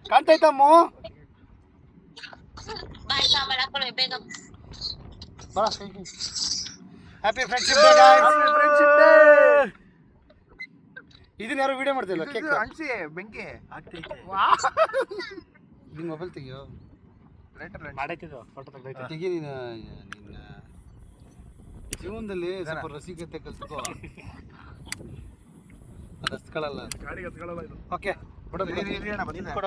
ಕಾಣ್ತೈತಮ್ಮ ಬರ happy friendship day friendship day ಇದನ್ನ ಯಾರು ವಿಡಿಯೋ ಮಾಡ್ತಿಲ್ಲ ಕೇಕ್ ಅನ್ಸಿ ಬೆಂಕಿ ಆಗ್ತೈತೆ ನಿನ್ನ ಮೊಬೈಲ್ ತೆಗಿಯೋ ಮಾಡೈತಿದ್ದು ಫೋಟೋ ತೆಗ್ದೈತೆ ತೆಗಿ ನಿನ್ನ ಜೀವನದಲ್ಲಿ ಸ್ವಲ್ಪ ರಸಿಕತೆ ಕಲ್ತ್ಕೋ ಅದು ಹಸ್ಕೊಳ್ಳಲ್ಲ ಗಾಡಿಗೆ ಹತ್ಕೊಳ್ಳಲ್ಲ ಇದು ಓಕೆ ಬಿಡು ಕೊಡ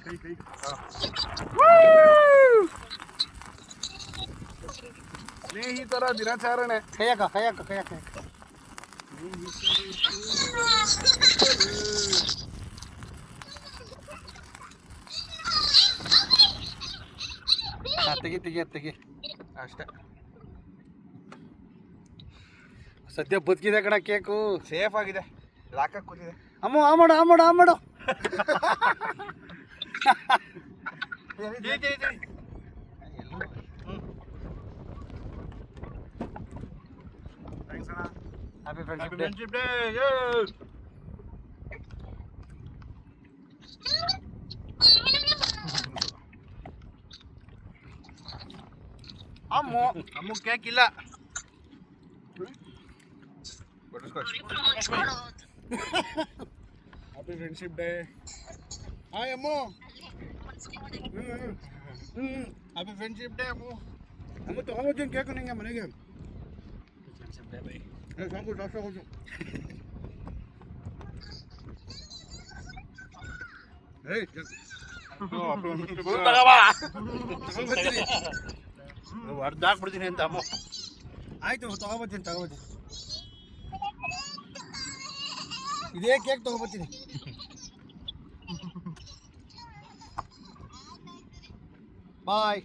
ಕೈ ಕೈ ಸ್ನೇಹಿತರ ದಿನಾಚರಣೆ ಕೈಯಾಕ ತೆಗಿ ಅಷ್ಟೇ ಸದ್ಯ ಬದುಕಿದೆ ಕಣ ಕೇಕು ಸೇಫ್ ಆಗಿದೆ ಲಾಕಕ್ಕೆ ಕೂತಿದೆ ಅಮ್ಮ ಆ ಮಾಡು ಹ್ಯಾಪಿ ಫ್ರೆಂಡ್ಶಿಪ್ ಡೇ ಅಮ್ಮ ಕೇಕ್ ಇಲ್ಲ ಹ್ಯಾಪಿ ಫ್ರೆಂಡ್ಶಿಪ್ ಡೇ ಹಾಯ್ ಅಮ್ಮ ಹ್ಯಾಪಿ ಫ್ರೆಂಡ್ಶಿಪ್ ಡೇ ಅಮ್ಮ ತಗೊಂಡ್ಬರ್ತೀನಿ ಕೇಕು ನಿಂಗೆ ಮನೆಗೆ ಸಾಕು ಜಾಸ್ತಿ ಆಗೋದು ಅರ್ಧ ಹಾಕ್ಬಿಡ್ತೀನಿ ಅಂತ ಅಮ್ಮ ಆಯ್ತು ತಗೋಬರ್ತೀನಿ ಇದೇ ಕೇಕ್ ತಗೋಬರ್ತೀನಿ ಬಾಯ್